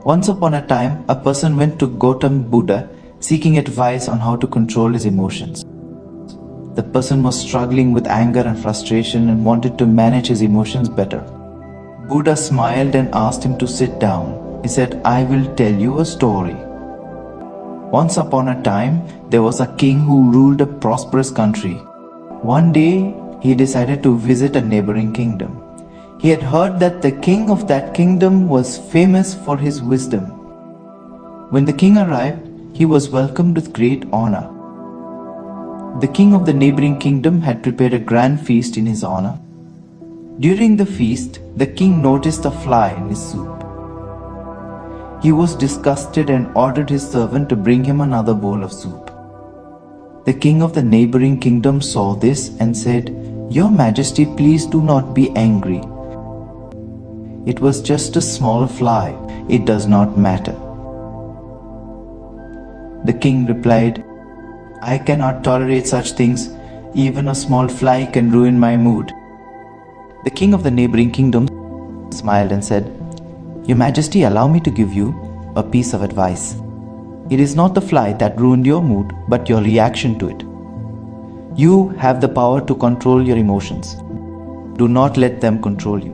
Once upon a time, a person went to Gautam Buddha seeking advice on how to control his emotions. The person was struggling with anger and frustration and wanted to manage his emotions better. Buddha smiled and asked him to sit down. He said, "I will tell you a story. Once upon a time, there was a king who ruled a prosperous country. One day, he decided to visit a neighboring kingdom. He had heard that the king of that kingdom was famous for his wisdom. When the king arrived, he was welcomed with great honor. The king of the neighboring kingdom had prepared a grand feast in his honor. During the feast, the king noticed a fly in his soup. He was disgusted and ordered his servant to bring him another bowl of soup. The king of the neighboring kingdom saw this and said, "Your Majesty, please do not be angry. It was just a small fly. It does not matter." The king replied, "I cannot tolerate such things. Even a small fly can ruin my mood." The king of the neighboring kingdom smiled and said, "Your Majesty, allow me to give you a piece of advice. It is not the fly that ruined your mood, but your reaction to it. You have the power to control your emotions. Do not let them control you."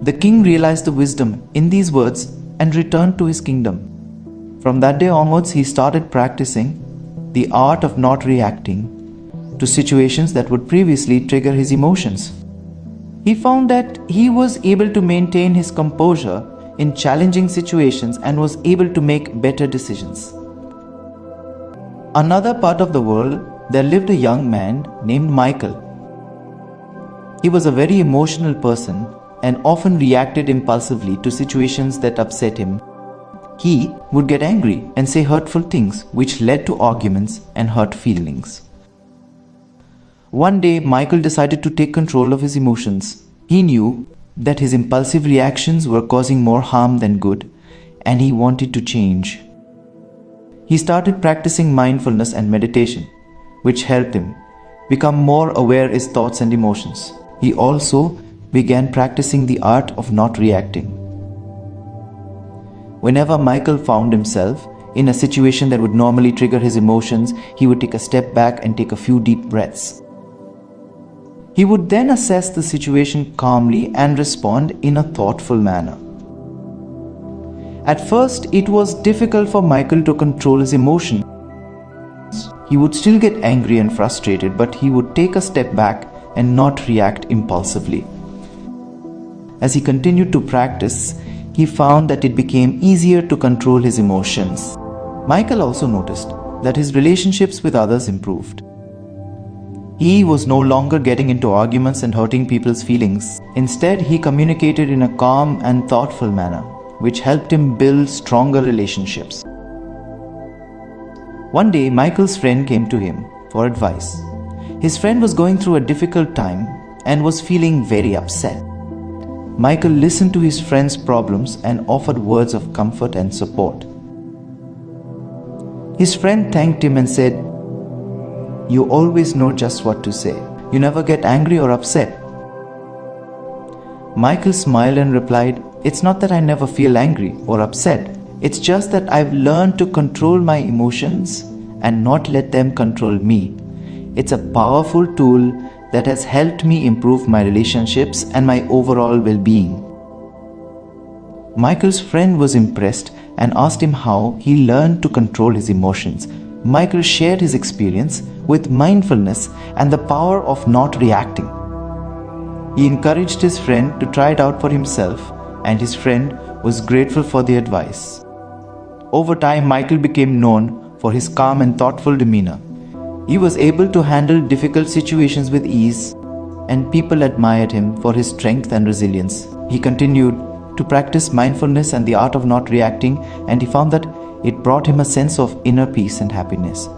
The king realized the wisdom in these words and returned to his kingdom. From that day onwards, he started practicing the art of not reacting to situations that would previously trigger his emotions. He found that he was able to maintain his composure in challenging situations and was able to make better decisions. Another part of the world, there lived a young man named Michael. He was a very emotional person and often reacted impulsively to situations that upset him. He would get angry and say hurtful things, which led to arguments and hurt feelings. One day, Michael decided to take control of his emotions. He knew that his impulsive reactions were causing more harm than good, and he wanted to change. He started practicing mindfulness and meditation, which helped him become more aware of his thoughts and emotions. He also began practicing the art of not reacting. Whenever Michael found himself in a situation that would normally trigger his emotions, he would take a step back and take a few deep breaths. He would then assess the situation calmly and respond in a thoughtful manner. At first, it was difficult for Michael to control his emotions. He would still get angry and frustrated, but he would take a step back and not react impulsively. As he continued to practice, he found that it became easier to control his emotions. Michael also noticed that his relationships with others improved. He was no longer getting into arguments and hurting people's feelings. Instead, he communicated in a calm and thoughtful manner, which helped him build stronger relationships. One day, Michael's friend came to him for advice. His friend was going through a difficult time and was feeling very upset. Michael listened to his friend's problems and offered words of comfort and support. His friend thanked him and said, "You always know just what to say. You never get angry or upset." Michael smiled and replied, "It's not that I never feel angry or upset. It's just that I've learned to control my emotions and not let them control me. It's a powerful tool that has helped me improve my relationships and my overall well-being." Michael's friend was impressed and asked him how he learned to control his emotions. Michael shared his experience with mindfulness and the power of not reacting. He encouraged his friend to try it out for himself, and his friend was grateful for the advice. Over time, Michael became known for his calm and thoughtful demeanor. He was able to handle difficult situations with ease, and people admired him for his strength and resilience. He continued to practice mindfulness and the art of not reacting, and he found that it brought him a sense of inner peace and happiness.